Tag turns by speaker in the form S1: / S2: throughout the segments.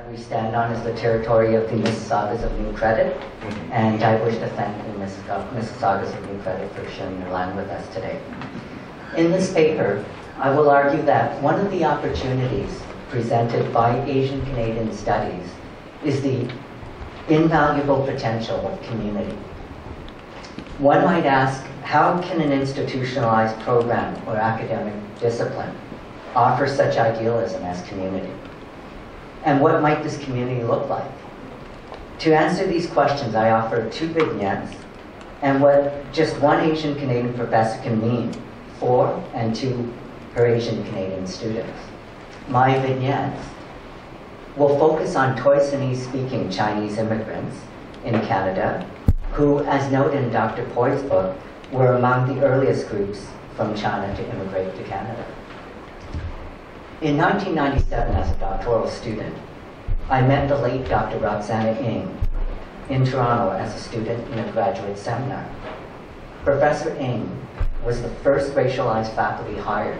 S1: that we stand on is the territory of the Mississaugas of New Credit, and I wish to thank the Mississaugas of New Credit for sharing their land with us today. In this paper, I will argue that one of the opportunities presented by Asian Canadian studies is the invaluable potential of community. One might ask, how can an institutionalized program or academic discipline offer such idealism as community? And what might this community look like? To answer these questions, I offer two vignettes and what just one Asian Canadian professor can mean for and to her Asian Canadian students. My vignettes will focus on Toisanese-speaking Chinese immigrants in Canada, who, as noted in Dr. Poy's book, were among the earliest groups from China to immigrate to Canada. In 1997, as a doctoral student, I met the late Dr. Roxana Ng in Toronto as a student in a graduate seminar. Professor Ng was the first racialized faculty hired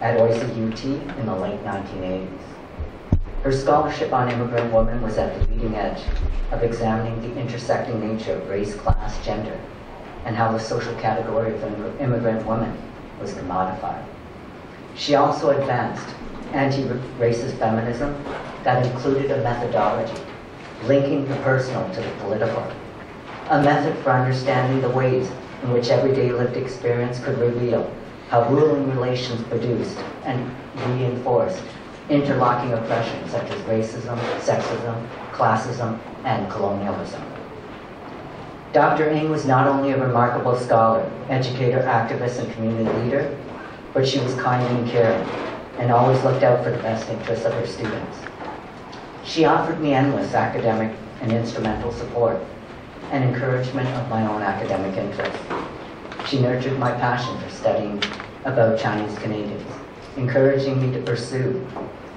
S1: at OISA UT in the late 1980s. Her scholarship on immigrant women was at the leading edge of examining the intersecting nature of race, class, gender, and how the social category of immigrant women was commodified. She also advanced anti-racist feminism that included a methodology linking the personal to the political, a method for understanding the ways in which everyday lived experience could reveal how ruling relations produced and reinforced interlocking oppression such as racism, sexism, classism, and colonialism. Dr. Ng was not only a remarkable scholar, educator, activist, and community leader, but she was kind and caring, and always looked out for the best interests of her students. She offered me endless academic and instrumental support and encouragement of my own academic interests. She nurtured my passion for studying about Chinese Canadians, encouraging me to pursue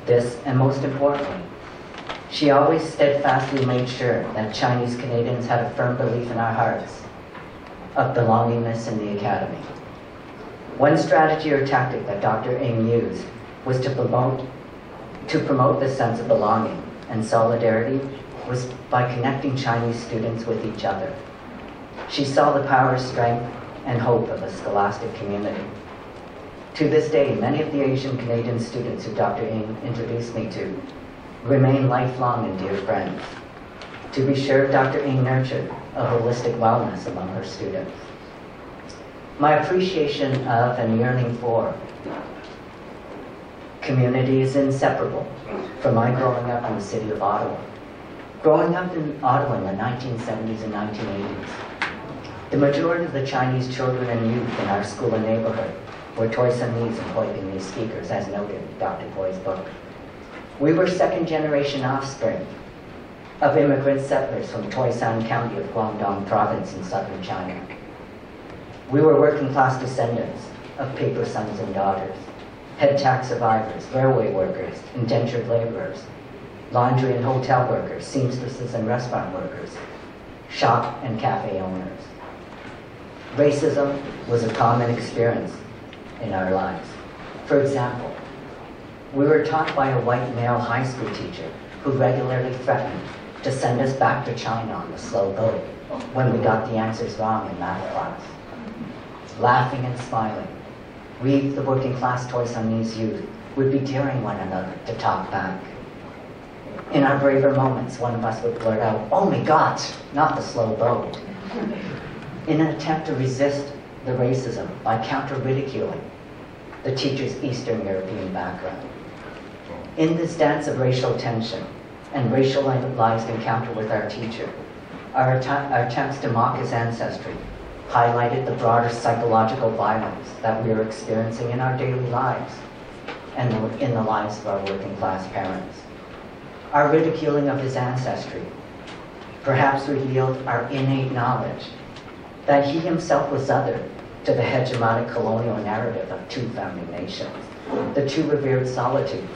S1: this, and most importantly, she always steadfastly made sure that Chinese Canadians had a firm belief in our hearts of belongingness in the academy. One strategy or tactic that Dr. Ng used was to promote this sense of belonging and solidarity was by connecting Chinese students with each other. She saw the power, strength, and hope of a scholastic community. To this day, many of the Asian Canadian students who Dr. Ng introduced me to remain lifelong and dear friends. To be sure, Dr. Ng nurtured a holistic wellness among her students. My appreciation of and yearning for community is inseparable from my growing up in the city of Ottawa. Growing up in Ottawa in the 1970s and 1980s, the majority of the Chinese children and youth in our school and neighborhood were Toisanese and Huipianese speakers, as noted in Dr. Poy's book. We were second-generation offspring of immigrant settlers from Toisan County of Guangdong Province in southern China. We were working-class descendants of paper sons and daughters, head tax survivors, railway workers, indentured laborers, laundry and hotel workers, seamstresses and restaurant workers, shop and cafe owners. Racism was a common experience in our lives. For example, we were taught by a white male high school teacher who regularly threatened to send us back to China on the slow boat when we got the answers wrong in math class. Laughing and smiling, we, the working class Toisanese youth, would be daring one another to talk back. In our braver moments, one of us would blurt out, "Oh my God, not the slow boat," in an attempt to resist the racism by counter-ridiculing the teacher's Eastern European background. In this dance of racial tension and racialized encounter with our teacher, our attempts to mock his ancestry highlighted the broader psychological violence that we are experiencing in our daily lives and in the lives of our working class parents. Our ridiculing of his ancestry perhaps revealed our innate knowledge that he himself was other to the hegemonic colonial narrative of two founding nations, the two revered solitudes,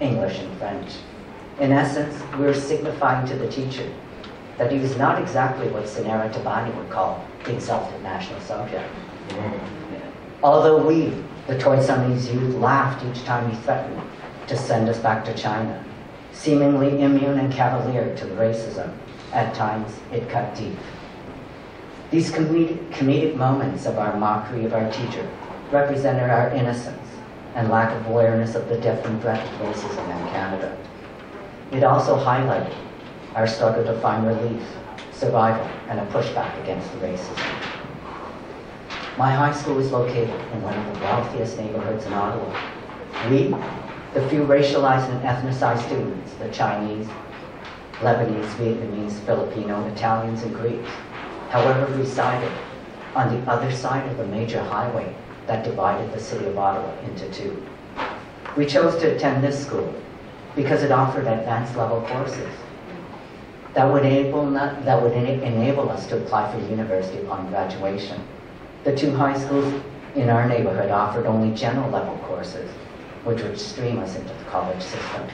S1: English and French. In essence, we were signifying to the teacher that he was not exactly what Senera Tabani would call the exalted national subject. Although we, the Toisanese youth, laughed each time he threatened to send us back to China, Seemingly immune and cavalier to racism, at times it cut deep. These comedic moments of our mockery of our teacher represented our innocence and lack of awareness of the depth and breadth of racism in Canada. It also highlighted our struggle to find relief, survival, and a pushback against the racism. My high school is located in one of the wealthiest neighborhoods in Ottawa. We, the few racialized and ethnicized students, the Chinese, Lebanese, Vietnamese, Filipino, Italians, and Greeks, however, resided on the other side of the major highway that divided the city of Ottawa into two. We chose to attend this school because it offered advanced level courses that would enable us to apply for university upon graduation. The two high schools in our neighborhood offered only general level courses, which would stream us into the college system.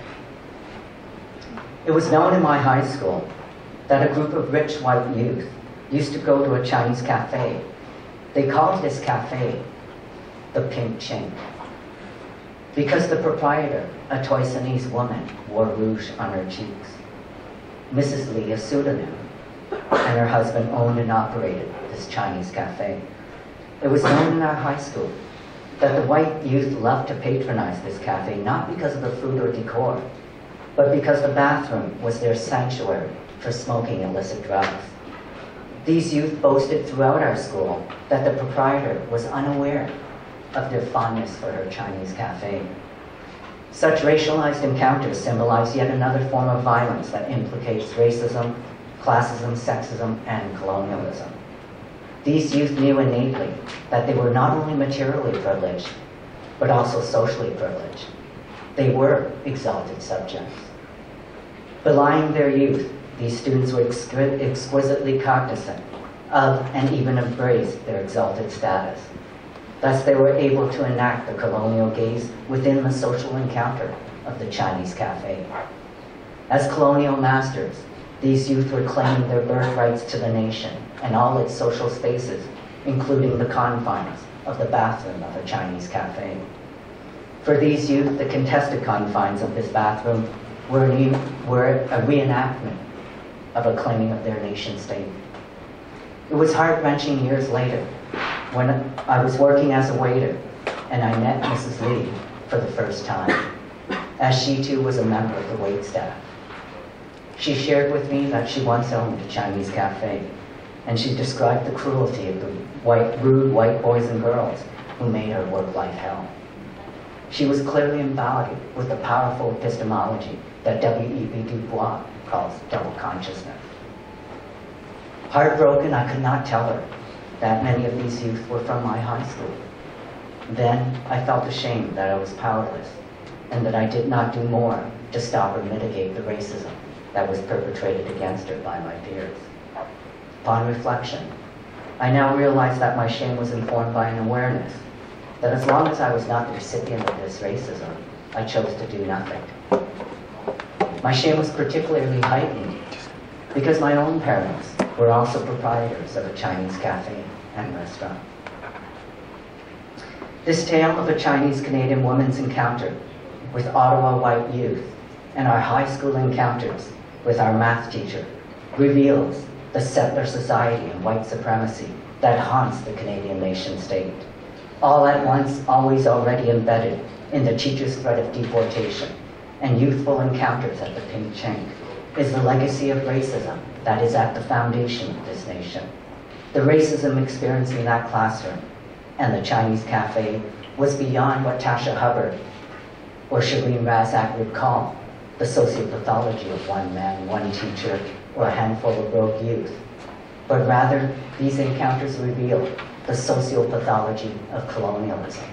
S1: It was known in my high school that a group of rich white youth used to go to a Chinese cafe. They called this cafe the Pink Chink because the proprietor, a Toisanese woman, wore rouge on her cheeks. Mrs. Lee, a pseudonym, and her husband owned and operated this Chinese cafe. It was known in our high school that the white youth loved to patronize this cafe not because of the food or decor, but because the bathroom was their sanctuary for smoking illicit drugs. These youth boasted throughout our school that the proprietor was unaware of their fondness for her Chinese cafe. Such racialized encounters symbolize yet another form of violence that implicates racism, classism, sexism, and colonialism. These youth knew innately that they were not only materially privileged, but also socially privileged. They were exalted subjects. Belying their youth, these students were exquisitely cognizant of and even embraced their exalted status. Thus, they were able to enact the colonial gaze within the social encounter of the Chinese cafe. As colonial masters, these youth were claiming their birthrights to the nation and all its social spaces, including the confines of the bathroom of a Chinese cafe. For these youth, the contested confines of this bathroom were a reenactment of a claiming of their nation state. It was heart-wrenching years later when I was working as a waiter and I met Mrs. Lee for the first time, as she too was a member of the wait staff. She shared with me that she once owned a Chinese cafe, and she described the cruelty of the rude white boys and girls who made her work-life hell. She was clearly embodied with the powerful epistemology that W.E.B. Du Bois calls double consciousness. Heartbroken, I could not tell her that many of these youth were from my high school. Then I felt ashamed that I was powerless and that I did not do more to stop or mitigate the racism that was perpetrated against her by my peers. Upon reflection, I now realized that my shame was informed by an awareness that as long as I was not the recipient of this racism, I chose to do nothing. My shame was particularly heightened because my own parents were also proprietors of a Chinese cafe and restaurant. This tale of a Chinese-Canadian woman's encounter with Ottawa white youth and our high school encounters with our math teacher reveals the settler society and white supremacy that haunts the Canadian nation-state. All at once, always already embedded in the teacher's threat of deportation and youthful encounters at the Pink Chink is the legacy of racism that is at the foundation of this nation. The racism experienced in that classroom and the Chinese cafe was beyond what Tasha Hubbard or Shireen Razak would call the sociopathology of one man, one teacher, or a handful of broke youth. But rather, these encounters reveal the sociopathology of colonialism.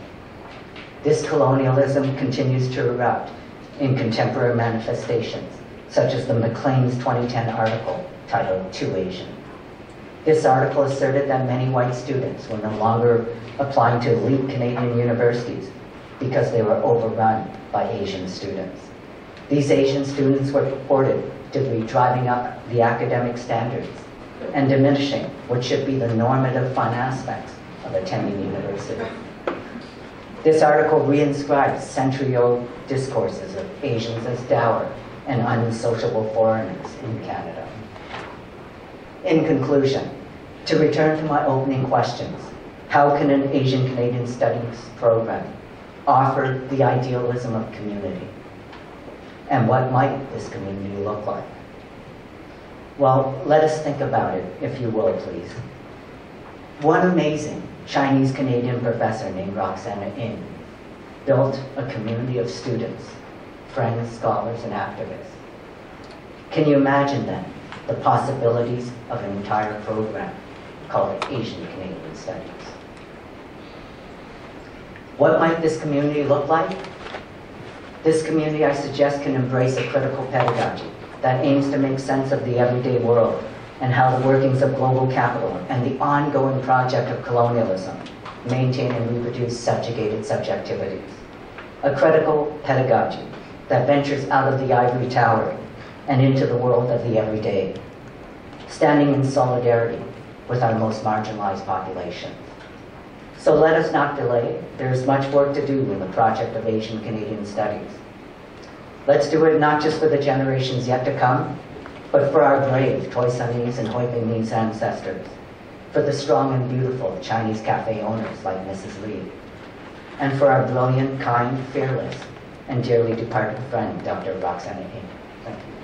S1: This colonialism continues to erupt in contemporary manifestations, such as the Maclean's 2010 article titled Too Asian. This article asserted that many white students were no longer applying to elite Canadian universities because they were overrun by Asian students. These Asian students were purported to be driving up the academic standards and diminishing what should be the normative fun aspects of attending university. This article reinscribes century-old discourses of Asians as dour, and unsociable foreigners in Canada. In conclusion, to return to my opening questions, how can an Asian Canadian Studies program offer the idealism of community? And what might this community look like? Well, let us think about it, if you will, please. One amazing Chinese-Canadian professor named Roxana Ng built a community of students, friends, scholars, and activists. Can you imagine then the possibilities of an entire program called Asian Canadian Studies? What might this community look like? This community, I suggest, can embrace a critical pedagogy that aims to make sense of the everyday world and how the workings of global capital and the ongoing project of colonialism maintain and reproduce subjugated subjectivities. A critical pedagogy that ventures out of the ivory tower and into the world of the everyday, standing in solidarity with our most marginalized populations. So let us not delay. There is much work to do in the project of Asian Canadian Studies. Let's do it not just for the generations yet to come, but for our brave Toisanese and Hoi Binese ancestors, for the strong and beautiful Chinese cafe owners like Mrs. Lee, and for our brilliant, kind, fearless, and dearly departed friend, Dr. Roxana Ng. Thank you.